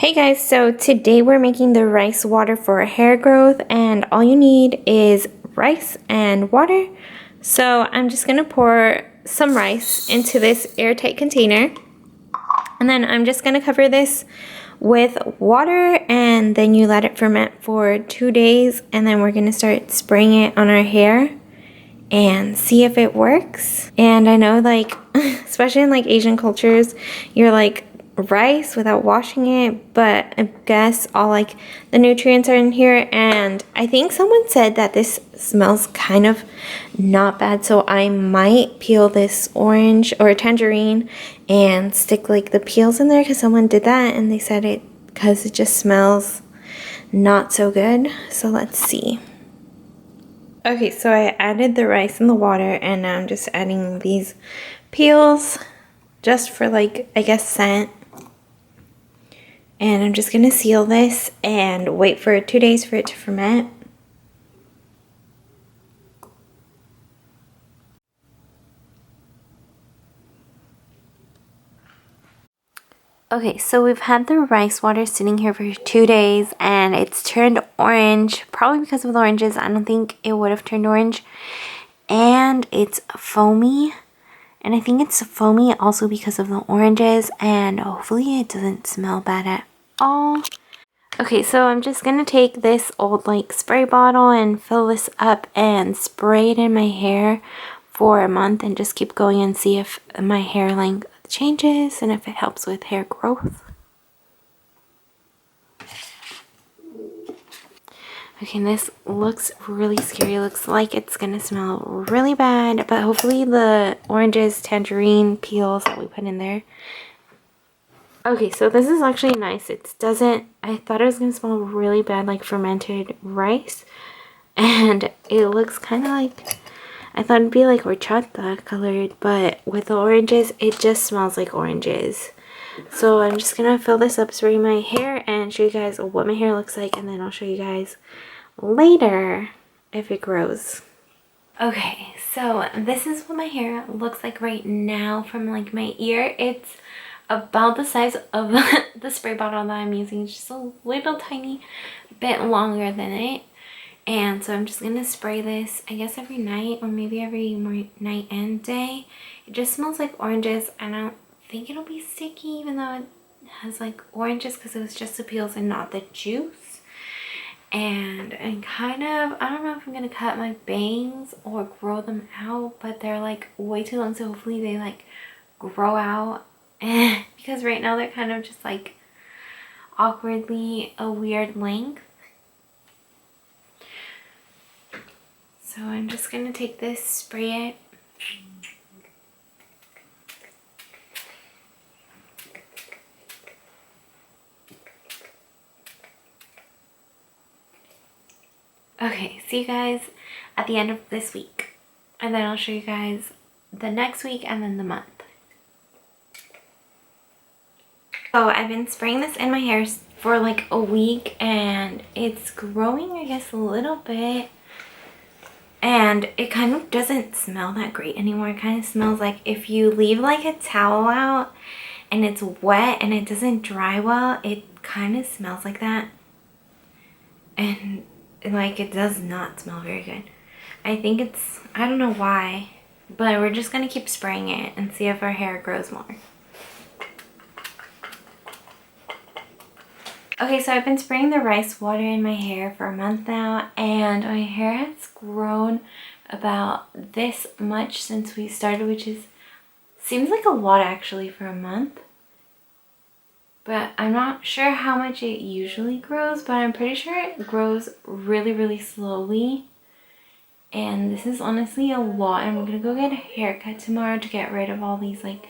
Hey guys, so today we're making the rice water for hair growth, and all you need is rice and water. So I'm just gonna pour some rice into this airtight container, and then I'm just gonna cover this with water, and then you let it ferment for 2 days, and then we're gonna start spraying it on our hair and see if it works. And I know, like, especially in like Asian cultures, you're like rice without washing it, but I guess all like the nutrients are in here. And I think someone said that this smells kind of not bad, so I might peel this orange or tangerine and stick like the peels in there, because someone did that and they said it because it just smells not so good. So let's see. Okay, so I added the rice and the water, and now I'm just adding these peels just for, like, I guess scent. And I'm just gonna seal this and wait for 2 days for it to ferment. Okay, so we've had the rice water sitting here for 2 days and it's turned orange, probably because of the oranges. I don't think it would have turned orange. And it's foamy. And I think it's foamy also because of the oranges, and hopefully it doesn't smell bad at all. Okay, so I'm just gonna take this old like spray bottle and fill this up and spray it in my hair for a month and just keep going and see if my hair length changes and if it helps with hair growth. Okay, this looks really scary. It looks like it's gonna smell really bad, but hopefully the oranges, tangerine peels that we put in there. Okay, so this is actually nice. It doesn't, I thought it was gonna smell really bad like fermented rice, and it looks kind of like, I thought it'd be like horchata colored, but with the oranges, it just smells like oranges. So I'm just gonna fill this up, spray my hair, and show you guys what my hair looks like, and then I'll show you guys later if it grows. Okay, so this is what my hair looks like right now from like my ear. It's about the size of the spray bottle that I'm using. It's just a little tiny bit longer than it. And so I'm just gonna spray this, I guess, every night or maybe every night and day. It just smells like oranges. I don't think it'll be sticky, even though it has like oranges, because it was just the peels and not the juice. And I'm kind of, I don't know if I'm gonna cut my bangs or grow them out, but they're like way too long, so hopefully they like grow out. Because right now they're kind of just like awkwardly a weird length. So I'm just gonna take this, spray it. Okay, see you guys at the end of this week, and then I'll show you guys the next week and then the month. So I've been spraying this in my hair for like a week, and it's growing, I guess, a little bit, and it kind of doesn't smell that great anymore. It kind of smells like if you leave like a towel out and it's wet and it doesn't dry well, it kind of smells like that. And like, it does not smell very good. I think it's, I don't know why, but we're just gonna keep spraying it and see if our hair grows more. Okay, so I've been spraying the rice water in my hair for a month now, and my hair has grown about this much since we started, which is, seems like a lot actually for a month. But I'm not sure how much it usually grows, but I'm pretty sure it grows really, really slowly. And this is honestly a lot. I'm gonna go get a haircut tomorrow to get rid of all these like,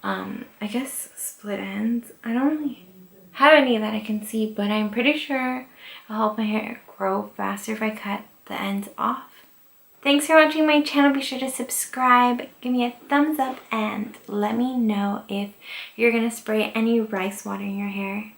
I guess split ends. I don't really have any that I can see, but I'm pretty sure it'll help my hair grow faster if I cut the ends off. Thanks for watching my channel. Be sure to subscribe, give me a thumbs up, and let me know if you're gonna spray any rice water in your hair.